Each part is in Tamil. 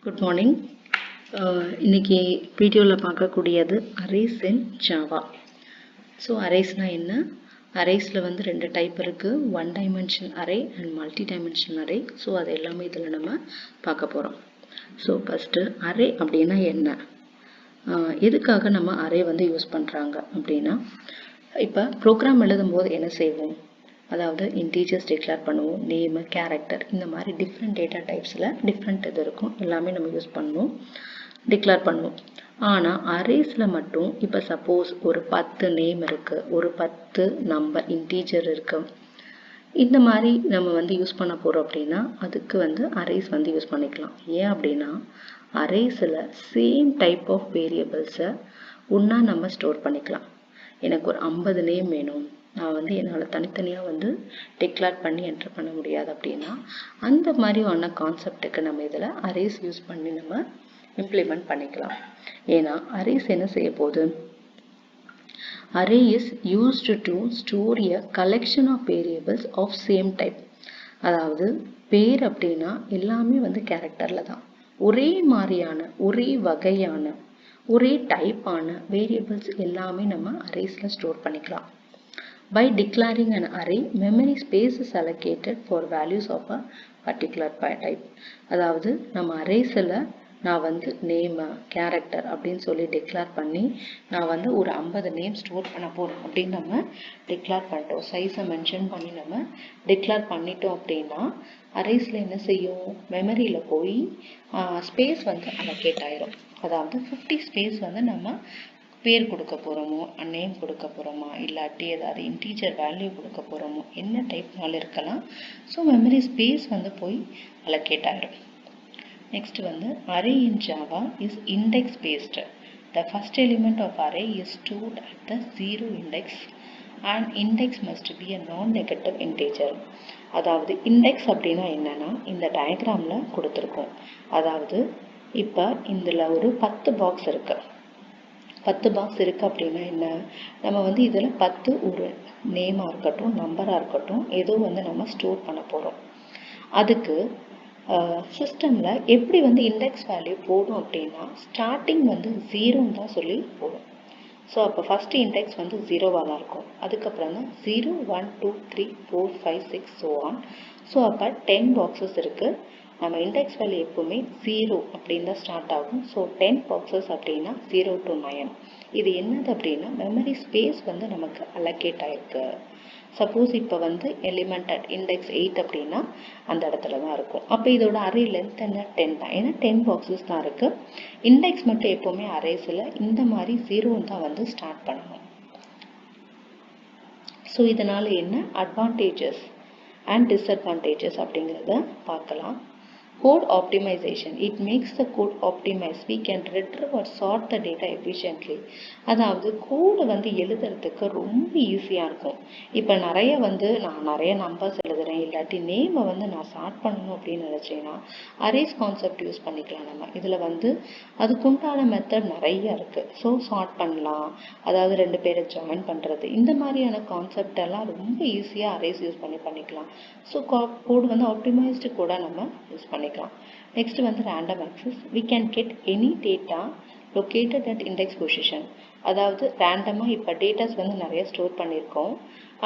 Good morning. இன்னைக்கு வீடியோவில் பார்க்கக்கூடியது அரேஸ் இன் ஜாவா. ஸோ அரேஸ்னால் என்ன? அரேஸில் வந்து ரெண்டு டைப் இருக்குது, one dimension array and multi dimension array. So அது எல்லாமே இதில் நம்ம பார்க்க போகிறோம். ஸோ ஃபஸ்ட்டு அரே அப்படின்னா என்ன, எதுக்காக நம்ம அரே வந்து யூஸ் பண்ணுறாங்க அப்படின்னா, இப்போ ப்ரோக்ராம் எழுதும் போது என்ன செய்வோம், அதாவது இன்டீஜர்ஸ் டிக்ளேர் பண்ணுவோம், நேமு, கேரக்டர், இந்த மாதிரி டிஃப்ரெண்ட் டேட்டா டைப்ஸில் டிஃப்ரெண்ட் இது இருக்கும், எல்லாமே நம்ம யூஸ் பண்ணுவோம், டிக்ளேர் பண்ணுவோம். ஆனால் அரேஸில் மட்டும் இப்போ சப்போஸ் ஒரு 10 நேம் இருக்குது, ஒரு 10 நம்பர் இன்டீஜர் இருக்குது, இந்த மாதிரி நம்ம வந்து யூஸ் பண்ண போகிறோம் அப்படின்னா அதுக்கு வந்து அரேஸ் வந்து யூஸ் பண்ணிக்கலாம். ஏன் அப்படின்னா அரேஸில் சேம் டைப் ஆஃப் வேரியபிள்ஸை ஒன்றா நம்ம ஸ்டோர் பண்ணிக்கலாம். எனக்கு ஒரு 50 நேம் வேணும், நான் வந்து என்னால் தனித்தனியாக வந்து டிக்ளேர் பண்ணி என்ட்ரு பண்ண முடியாது அப்படின்னா அந்த மாதிரியான கான்செப்டுக்கு நம்ம இதில் அரேஸ் யூஸ் பண்ணி நம்ம இம்ப்ளிமெண்ட் பண்ணிக்கலாம். ஏன்னா அரேஸ் என்ன செய்ய போகுது, array is used to store a collection of variables of same type. அதாவது பேர் அப்படின்னா எல்லாமே வந்து கேரக்டரில் தான், ஒரே மாதிரியான ஒரே வகையான ஒரே டைப்பான வேரியபிள்ஸ் எல்லாமே நம்ம அரேஸில் ஸ்டோர் பண்ணிக்கலாம். By declaring an array, memory space is allocated for values of a particular type. அதாவது நம்ம அரேஸில் நான் வந்து நேமு, கேரக்டர் அப்படின்னு சொல்லி டிக்ளேர் பண்ணி நான் வந்து ஒரு 50 நேம் ஸ்டோர் பண்ண போகிறோம் அப்படின்னு நம்ம டிக்ளேர் பண்ணிட்டோம், சைஸை மென்ஷன் பண்ணி நம்ம டிக்ளேர் பண்ணிட்டோம் அப்படின்னா அரேஸில் என்ன செய்யும், மெமரியில் போய் ஸ்பேஸ் வந்து அலோகேட் ஆயிரும். அதாவது 50 ஸ்பேஸ் வந்து நம்ம பேர் கொடுக்க போகிறோமோ, நேம் கொடுக்க போகிறோமா, இல்லாட்டி ஏதாவது இன்டீஜர் வேல்யூ கொடுக்க போகிறோமோ, என்ன டைப்னாலும் இருக்கலாம். ஸோ மெமரி ஸ்பேஸ் வந்து போய் அலோகேட் ஆயிரும். Next வந்து array in Java is index based. The first element of array is stored at the 0 index and index must be a non-negative integer. அதாவது இண்டெக்ஸ் அப்படின்னா என்னன்னா இந்த டயக்ராமில் கொடுத்துருக்கோம். அதாவது இப்போ இதில் ஒரு 10 பாக்ஸ் இருக்கு, 10 பாக்ஸ் இருக்குது அப்படின்னா என்ன, நம்ம வந்து இதில் 10 ஒரு நேமாக இருக்கட்டும் நம்பராக இருக்கட்டும் ஏதோ வந்து நம்ம ஸ்டோர் பண்ண போகிறோம். அதுக்கு சிஸ்டமில் எப்படி வந்து இண்டெக்ஸ் வேல்யூ போடும் அப்படின்னா ஸ்டார்டிங் வந்து 0ன்னு தான் சொல்லி போடும். ஸோ அப்போ ஃபஸ்ட்டு இண்டெக்ஸ் வந்து 0வாக தான் இருக்கும், அதுக்கப்புறம் தான் 0, 1, 2, 3, 4, 5, 6 so on. ஸோ அப்போ 10 பாக்ஸஸ் இருக்குது. நம்ம இண்டெக்ஸ் வேல்யூ எப்போவுமே 0 அப்படின்னு தான் ஸ்டார்ட் ஆகும். ஸோ 10 பாக்ஸஸ் அப்படின்னா 0 to 9. இது என்னது அப்படின்னா மெமரி ஸ்பேஸ் வந்து நமக்கு அலோகேட் ஆகிருக்கு. சப்போஸ் இப்போ வந்து எலிமெண்ட் அட் இண்டெக்ஸ் 8 அப்படின்னா அந்த இடத்துல தான் இருக்கும். அப்போ இதோட அரே லென்த் என்ன, 10 தான். ஏன்னா 10 பாக்ஸஸ் தான் இருக்குது. இண்டெக்ஸ் மட்டும் எப்போவுமே அரேஸில் இந்த மாதிரி 0 தான் வந்து ஸ்டார்ட் பண்ணணும். ஸோ இதனால் என்ன அட்வான்டேஜஸ் அண்ட் டிஸ்அட்வான்டேஜஸ் அப்படிங்கிறத பார்க்கலாம். Code optimization. It makes the code optimized. We can retrieve or sort the data efficiently. அதாவது கோடு வந்து எழுதுறதுக்கு ரொம்ப ஈஸியாக இருக்கும். இப்போ நிறைய வந்து நான் நிறைய நம்பர்ஸ் எழுதுகிறேன், இல்லாட்டி நேமை வந்து நான் சார்ட் பண்ணணும் அப்படின்னு நினச்சேன்னா அரேஸ் கான்செப்ட் யூஸ் பண்ணிக்கலாம். நம்ம இதில் வந்து அதுக்குண்டான மெத்தட் நிறைய இருக்குது. ஸோ சார்ட் பண்ணலாம், அதாவது 2 பேரை ஜாயின் பண்ணுறது, இந்த மாதிரியான கான்செப்ட் எல்லாம் ரொம்ப ஈஸியாக அரேஸ் யூஸ் பண்ணிக்கலாம். ஸோ கோடு வந்து ஆப்டிமைஸ்டு கூட நம்ம யூஸ் பண்ணிக்கலாம். நெக்ஸ்ட் வந்து random access. we can get any data located at index position. அதாவது ரேண்டமாக இப்போ டேட்டாஸ் வந்து நிறைய ஸ்டோர் பண்ணியிருக்கோம்,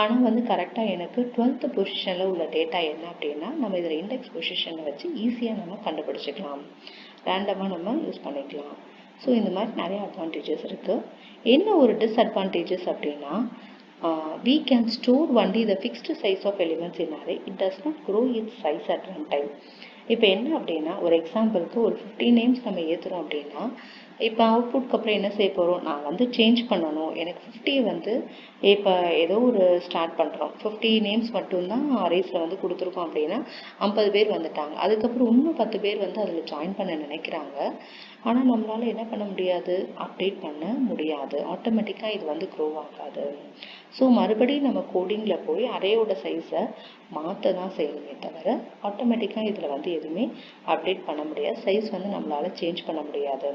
ஆனால் வந்து கரெக்டாக எனக்கு 12th பொசிஷனில் உள்ள டேட்டா என்ன அப்படின்னா நம்ம இதில் இண்டெக்ஸ் பொசிஷனை வச்சு ஈஸியாக நம்ம கண்டுபிடிச்சிக்கலாம், ரேண்டமாக நம்ம யூஸ் பண்ணிக்கலாம். ஸோ இந்த மாதிரி நிறைய அட்வான்டேஜஸ் இருக்குது. என்ன ஒரு டிஸ்அட்வான்டேஜஸ் அப்படின்னா we can store only the fixed size of elements in array. It does not grow its size at runtime. இப்போ என்ன அப்படின்னா ஒரு எக்ஸாம்பிளுக்கு ஒரு 50 நேம்ஸ் நம்ம ஏற்றுறோம் அப்படின்னா இப்போ அவுட்புட்க்கு அப்புறம் என்ன செய்ய போகிறோம், நான் வந்து சேஞ்ச் பண்ணணும், எனக்கு 50 வந்து இப்போ ஏதோ ஒரு ஸ்டார்ட் பண்ணுறோம், 50 நேம்ஸ் மட்டும்தான் அரேஸில் வந்து கொடுத்துருக்கோம் அப்படின்னா 50 பேர் வந்துட்டாங்க, அதுக்கப்புறம் இன்னும் 10 பேர் வந்து அதில் ஜாயின் பண்ண நினைக்கிறாங்க. ஆனால் நம்மளால் என்ன பண்ண முடியாது, அப்டேட் பண்ண முடியாது, ஆட்டோமேட்டிக்காக இது வந்து க்ரோ ஆகாது. ஸோ மறுபடியும் நம்ம கோடிங்கில் போய் அரேயோட சைஸை மாற்ற தான் செய்யணுமே தவிர ஆட்டோமேட்டிக்காக இதில் வந்து எதுவுமே அப்டேட் பண்ண முடியாது, சைஸ் வந்து நம்மளால் சேஞ்ச் பண்ண முடியாது.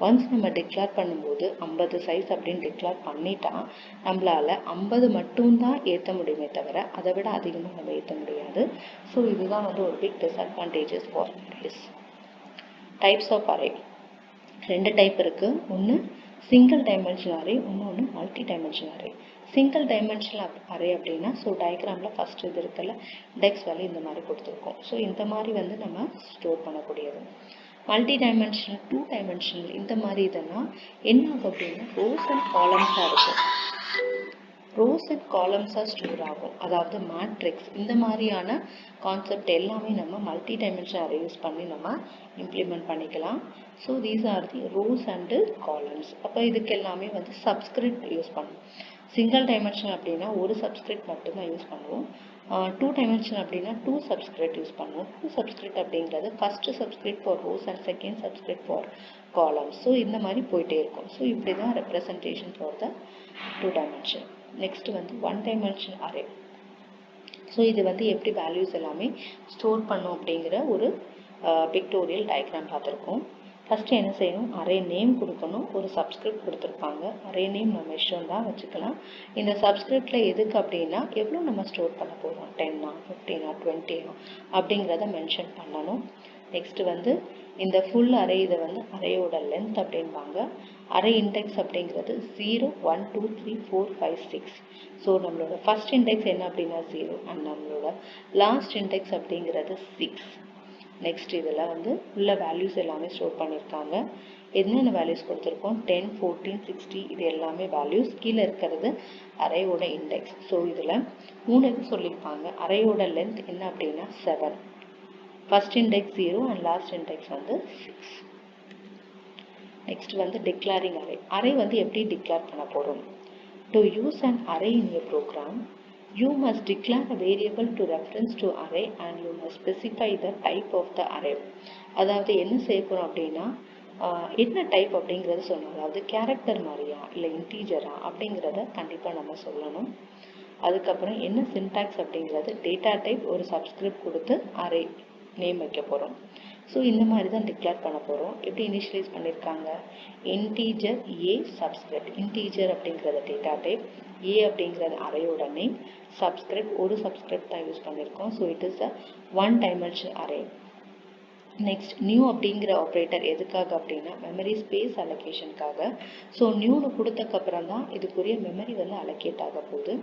ஒன்ஸ் நம்ம டிக்ளேர் பண்ணும்போது 50 சைஸ் அப்படின்னு டிக்ளேர் பண்ணிட்டா நம்மளால் 50 மட்டும்தான் ஏற்ற முடியுமே தவிர அதை விட அதிகமாக நம்ம ஏற்ற முடியாது. ஸோ இதுதான் வந்து ஒரு big disadvantages for arrays. Types of array ரெண்டு டைப் இருக்கு. ஒன்று சிங்கிள் டைமென்ஷனல் அரே, இன்னொன்று multi dimensional array. Single dimensional array அப்படின்னா ஸோ டயக்ராமில் ஃபர்ஸ்ட் இது இருக்குல்ல டெக்ஸ் வேல்யூ இந்த மாதிரி கொடுத்துருக்கோம். ஸோ இந்த மாதிரி வந்து நம்ம ஸ்டோர் பண்ணக்கூடியது. மல்டி டைமென்ஷனல், டூ டைமென்ஷனல் இந்த மாதிரி இதெல்லாம் என்ன ஆகும் அப்படின்னா ரோஸ் அண்ட் காலம்ஸாக இருக்கும். ரோஸ் அண்ட் காலம்ஸாக ஸ்டோர் ஆகும். அதாவது மேட்ரிக்ஸ் இந்த மாதிரியான கான்செப்ட் எல்லாமே நம்ம மல்டி டைமென்ஷனல் அரே யூஸ் பண்ணி நம்ம இம்ப்ளிமெண்ட் பண்ணிக்கலாம். So these are the rows and columns. அப்போ இதுக்கு எல்லாமே வந்து சப்ஸ்கிரிப்ட் யூஸ் பண்ணுவோம். சிங்கிள் டைமென்ஷன் அப்படின்னா ஒரு சப்ஸ்கிரிப்ட் மட்டும்தான் யூஸ் பண்ணுவோம். டூ டைமென்ஷன் அப்படின்னா டூ சப்ஸ்கிரிப்ட் யூஸ் பண்ணுவோம். டூ சப்ஸ்கிரிப்ட் அப்படிங்கிறது first subscript for rows and second subscript for columns. So இந்த மாதிரி போயிட்டே இருக்கும். ஸோ இப்படி தான் representation for the two dimension. Next வந்து ஒன் டைமென்ஷனல் அரே. ஸோ இது வந்து எப்படி வேல்யூஸ் எல்லாமே ஸ்டோர் பண்ணும் அப்படிங்கிற ஒரு பிக்டோரியல் டயக்ராம் பார்த்துருக்கோம். ஃபஸ்ட்டு என்ன செய்யணும், அரே நேம் கொடுக்கணும். ஒரு சப்ஸ்கிரிப்ட் கொடுத்துருப்பாங்க. அரே நேம் நம்ம இஷ்டம் தான் வச்சுக்கலாம். இந்த சப்ஸ்கிரிப்டில் எதுக்கு அப்படின்னா எவ்வளோ நம்ம ஸ்டோர் பண்ண போகிறோம், 10 15 20 அப்படிங்கிறத மென்ஷன் பண்ணணும். நெக்ஸ்ட் வந்து இந்த ஃபுல் அரே இதை வந்து அரேயோட லென்த் அப்படின்பாங்க. அரே இண்டெக்ஸ் அப்படிங்கிறது 0 1 2 3 4 5 6. ஸோ நம்மளோட ஃபர்ஸ்ட் இண்டெக்ஸ் என்ன அப்படின்னா 0 அண்ட் நம்மளோட லாஸ்ட் இண்டெக்ஸ் அப்படிங்கிறது 6. நெக்ஸ்ட் இதில் வந்து உள்ள வேல்யூஸ் எல்லாமே ஸ்டோர் பண்ணியிருக்காங்க. என்னென்ன வேல்யூஸ் கொடுத்துருக்கோம், 10 14 60 இது எல்லாமே வேல்யூஸ். கீழே இருக்கிறது அரேயோட இண்டெக்ஸ். ஸோ இதில் 3 இது சொல்லியிருப்பாங்க. அரேயோட லென்த் என்ன அப்படின்னா 7. First index 0 and last index வந்து 6. நெக்ஸ்ட் வந்து டிக்ளேரிங் அரே. அரே வந்து எப்படி டிக்ளேர் பண்ண போகிறோம். To use an array in your program you must declare a variable to reference to array and you must specify the type of the array. அதாவது என்ன செய்ய போகிறோம் அப்படின்னா என்ன டைப் அப்படிங்கிறத சொல்லணும். அதாவது கேரக்டர் மாதிரியா இல்லை இன்டீஜரா அப்படிங்கிறத கண்டிப்பாக நம்ம சொல்லணும். அதுக்கப்புறம் என்ன சின்டாக்ஸ் அப்படிங்கிறது டேட்டா டைப் ஒரு சப்ஸ்கிரிப்ட் கொடுத்து அரே நேம் வைக்க போகிறோம். ஸோ இந்த மாதிரி தான் டிக்ளேர் பண்ண போகிறோம். எப்படி இனிஷியலைஸ் பண்ணியிருக்காங்க, இன்டீஜர் ஏ சப்ஸ்கிரிப்ட். இன்டீஜர் அப்படிங்கிறத டேட்டா டைப், ஏ அப்படிங்கிறது அரேயோட நேம், சப்ஸ்கிரிப்ட் ஒரு சப்ஸ்கிரிப்ட் தான் யூஸ் பண்ணியிருக்கோம். So it is a one dimensional array. Next new அப்படிங்கிற ஆப்ரேட்டர் எதுக்காக அப்படின்னா மெமரி ஸ்பேஸ் அலோகேஷனுக்காக. ஸோ நியூன்னு கொடுத்தக்கப்புறம் தான் இதுக்குரிய மெமரி வந்து அலோகேட் ஆக போகுது.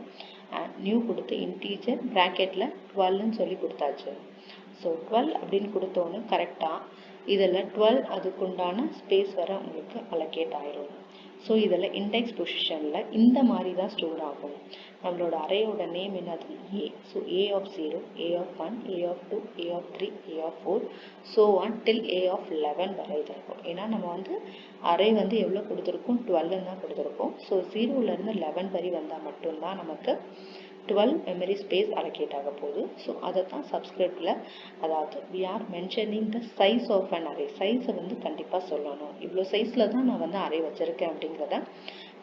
நியூ கொடுத்து இன்டீஜர் ப்ராக்கெட்டில் 12ன்னு சொல்லி கொடுத்தாச்சு. ஸோ 12 அப்படின்னு கொடுத்தோன்னு கரெக்டாக இதில் 12 அதுக்குண்டான ஸ்பேஸ் வர உங்களுக்கு அலோகேட் ஆயிரும். ஸோ இதில் இண்டெக்ஸ் பொசிஷனில் இந்த மாதிரி தான் ஸ்டோர் ஆகும். நம்மளோட அரேயோட நேம் என்னது A. So A of 0, A of 1, A of 2, A of 3, A of 4 so on till A of 11 வரை இது இருக்கும். ஏன்னா நம்ம வந்து அரே வந்து எவ்வளோ கொடுத்துருக்கோம், 12 தான் கொடுத்துருக்கோம். ஸோ 0லேருந்து 11 வரை வந்தால் மட்டும்தான் நமக்கு 12 மெமரி ஸ்பேஸ் அலோகேட் ஆக போகுது. ஸோ அதை தான் சப்ஸ்கிரிப்டில், அதாவது we are mentioning the size of an array. சைஸை வந்து கண்டிப்பாக சொல்லணும். இவ்வளோ சைஸில் தான் நான் வந்து அரே வச்சுருக்கேன் அப்படிங்கிறத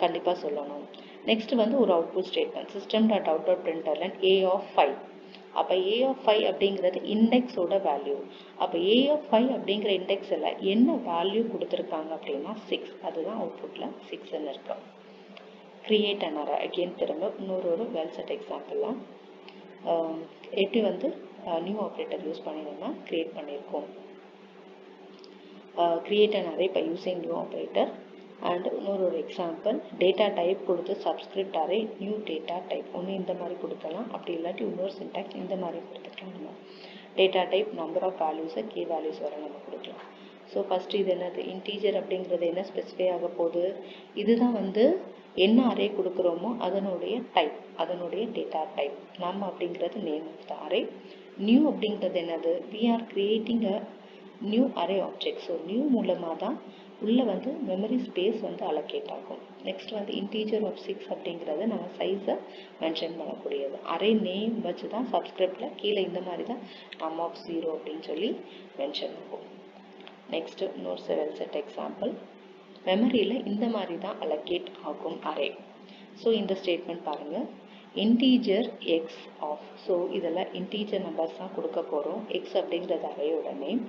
கண்டிப்பாக சொல்லணும். நெக்ஸ்ட் வந்து ஒரு output statement system dot out dot println a of 5. அப்போ ஏ ஆஃப் 5 அப்படிங்கிறது இண்டெக்ஸோட வேல்யூ. அப்போ ஏ ஆஃப் 5 அப்படிங்கிற இண்டெக்ஸில் என்ன வேல்யூ கொடுத்துருக்காங்க அப்படின்னா 6. அதுதான் அவுட்புட்டில் 6ன்னு இருக்கு. Create an array. அகெயின் திரும்ப இன்னொரு வெல் செட் எக்ஸாம்பிள்லாம் எப்படி வந்து நியூ ஆப்ரேட்டர் யூஸ் பண்ணி நம்ம கிரியேட் பண்ணியிருக்கோம். Create an array by using new operator. And இன்னொரு எக்ஸாம்பிள் டேட்டா டைப் கொடுத்து subscript array new data type. ஒன்று இந்த மாதிரி கொடுக்கலாம், அப்படி இல்லாட்டி இன்னொரு சின்டாக்ஸ் இந்த மாதிரி கொடுத்துக்கலாம். நம்ம டேட்டா டைப் நம்பர் ஆஃப் வேல்யூஸை கீ வேல்யூஸ் வர நம்ம கொடுக்கலாம். ஸோ ஃபஸ்ட்டு இது என்னது இன்டீஜர் அப்படிங்கிறது என்ன ஸ்பெசிஃபை ஆக போகுது, இதுதான் வந்து என்ன அரே கொடுக்குறோமோ அதனுடைய டைப், அதனுடைய டேட்டா டைப். நம்ம அப்படிங்கிறது name of the array. New அப்படிங்கிறது என்னது, we are creating a new array object. So new மூலமாக தான் உள்ளே வந்து மெமரி ஸ்பேஸ் வந்து அலோகேட் ஆகும். நெக்ஸ்ட் வந்து இன்டீஜர் ஆஃப் 6 அப்படிங்கிறது நம்ம சைஸை மென்ஷன் பண்ணக்கூடியது. அரே நேம் வச்சு தான் சப்ஸ்கிரிப்டில் கீழே இந்த மாதிரி தான் நம் ஆஃப் 0 அப்படின்னு சொல்லி மென்ஷன் ஆகும். நெக்ஸ்ட் இன்னொரு வெல் செட் எக்ஸாம்பிள் மெமரியில் இந்த மாதிரி தான் அலோகேட் ஆகும் அரே. ஸோ இந்த ஸ்டேட்மெண்ட் பாருங்கள், இன்டீஜர் எக்ஸ் ஆஃப். ஸோ இதில் இன்டீஜர் நம்பர்ஸ் தான் கொடுக்க போகிறோம். எக்ஸ் அப்படிங்கிறது அரேயோட நேம்.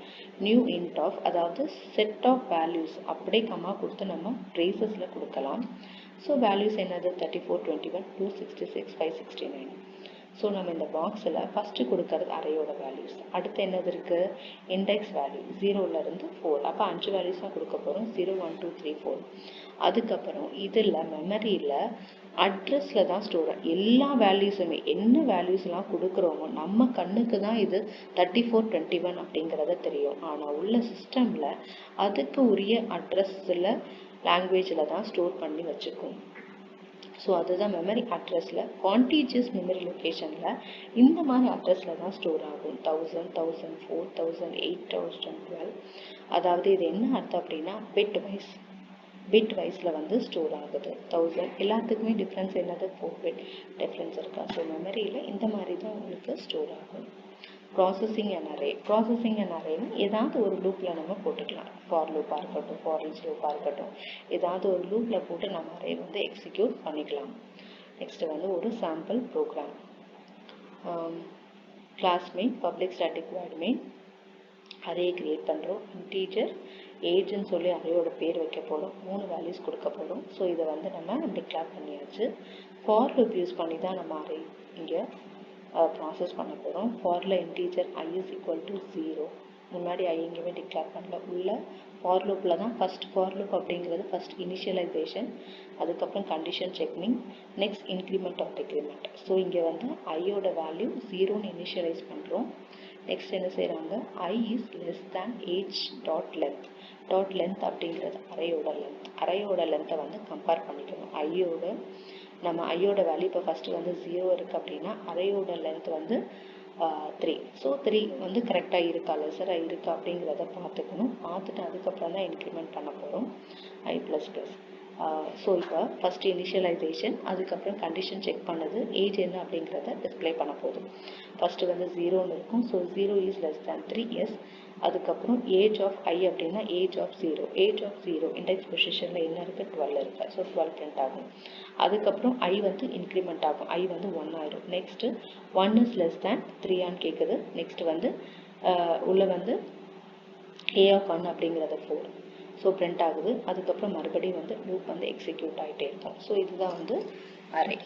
நியூ இன்ட் ஆஃப், அதாவது செட் ஆஃப் வேல்யூஸ் அப்படியே கம்மா கொடுத்து நம்ம ப்ரேசஸில் கொடுக்கலாம். ஸோ வேல்யூஸ் என்னது 34 21 266 569. ஸோ நம்ம இந்த பாக்ஸில் ஃபஸ்ட்டு கொடுக்கறது அரேயோட வேல்யூஸ். அடுத்து என்னது இருக்குது, இண்டெக்ஸ் வேல்யூ 0லேருந்து 4. அப்போ 5 வேல்யூஸ் தான் கொடுக்க போகிறோம், 0 1 2 3 4. அதுக்கப்புறம் இதில் மெமரியில் அட்ரஸில் தான் ஸ்டோர் எல்லா வேல்யூஸுமே, என்ன வேல்யூஸ்லாம் கொடுக்குறோமோ நம்ம கண்ணுக்கு தான் இது 34 21 அப்படிங்கிறத தெரியும். ஆனால் உள்ள சிஸ்டமில் அதுக்கு உரிய அட்ரஸில் லாங்குவேஜில் தான் ஸ்டோர் பண்ணி வச்சுக்கும். ஸோ அதுதான் மெமரி அட்ரஸில். கான்டிஜியஸ் மெமரி லொக்கேஷனில் இந்த மாதிரி அட்ரஸில் தான் ஸ்டோர் ஆகும். 1000 1004 1008 1012. அதாவது இது என்ன அர்த்தம் அப்படின்னா பிட் வைஸில் வந்து ஸ்டோர் ஆகுது. 1000 எல்லாத்துக்குமே டிஃப்ரென்ஸ் என்னது, 4 பிட் டிஃப்ரென்ஸ் இருக்கா. ஸோ மெமரியில் இந்த மாதிரி தான் உங்களுக்கு ஸ்டோர் ஆகும். ப்ராசஸிங் அண்ட் அரேனா ஏதாவது ஒரு லூப்பில் நம்ம போட்டுக்கலாம். ஃபார் லூப்பாக இருக்கட்டும், ஃபார் ஈச் லூப்பாக இருக்கட்டும், ஏதாவது ஒரு லூப்பில் போட்டு நம்ம அரே வந்து எக்ஸிக்யூட் பண்ணிக்கலாம். நெக்ஸ்ட் வந்து ஒரு sample program. Class main public static void main array create பண்ணுறோம். இன்டீஜர் ஏஜ்னு சொல்லி அரேயோட பேர் வைக்க போகிறோம். 3 வேல்யூஸ் கொடுக்க போகிறோம். ஸோ இதை வந்து நம்ம டிக்ளேர் பண்ணியாச்சு. ஃபார் லூப் யூஸ் பண்ணி தான் நம்ம அரே இங்கே ப்ராசஸ் பண்ண போகிறோம். ஃபாரில் integer i is equal to 0. முன்னாடி ஐ எங்கேயுமே டிக்ளேர் பண்ணல. உள்ள ஃபார் லூப்பில் தான் ஃபஸ்ட் ஃபார் லூப் அப்படிங்கிறது ஃபஸ்ட் இனிஷியலைசேஷன், அதுக்கப்புறம் condition checking, next increment of decrement. So இங்கே வந்து ஐயோட வேல்யூ 0ன்னு இனிஷியலைஸ் பண்ணுறோம். நெக்ஸ்ட் என்ன செய்கிறாங்க, i is less than age dot length அப்படிங்கிறது அரையோட லென்த்தை வந்து கம்பேர் பண்ணிக்கணும். நம்ம ஐயோட வேல்யூ இப்போ ஃபஸ்ட்டு வந்து 0 இருக்குது அப்படின்னா அரையோட லென்த் வந்து 3. ஸோ 3 வந்து கரெக்டாக இருக்கா, லெஸராக இருக்கா அப்படிங்கிறத பார்த்துட்டு அதுக்கப்புறம் தான் இன்க்ரிமெண்ட் பண்ண போகிறோம் i ++. ஸோ இப்போ ஃபஸ்ட்டு இனிஷியலைசேஷன், அதுக்கப்புறம் கண்டிஷன் செக் பண்ணது, ஏஜ் என்ன அப்படிங்கிறத டிஸ்பிளே பண்ண போதும். ஃபஸ்ட்டு வந்து 0ன்னு இருக்கும். So 0 is less than 3, yes. அதுக்கப்புறம் ஏஜ் ஆஃப் ஐ அப்படின்னா ஏஜ் ஆஃப் 0 இண்டெக்ஸ் பொசிஷனில் என்ன இருக்குது, 12 இருக்குது. ஸோ 12 பிரிண்ட் ஆகும். அதுக்கப்புறம் ஐ வந்து இன்க்ரிமெண்ட் ஆகும், ஐ வந்து 1 ஆயிரும். நெக்ஸ்ட்டு 1 is less than 3 கேட்குது. நெக்ஸ்ட் வந்து உள்ள வந்து a of 1 அப்படிங்கிறது 4. ஸோ பிரிண்ட் ஆகுது. அதுக்கப்புறம் மறுபடியும் வந்து லூப் வந்து எக்ஸிக்யூட் ஆகிட்டே இருக்கும். ஸோ இதுதான் வந்து அரே.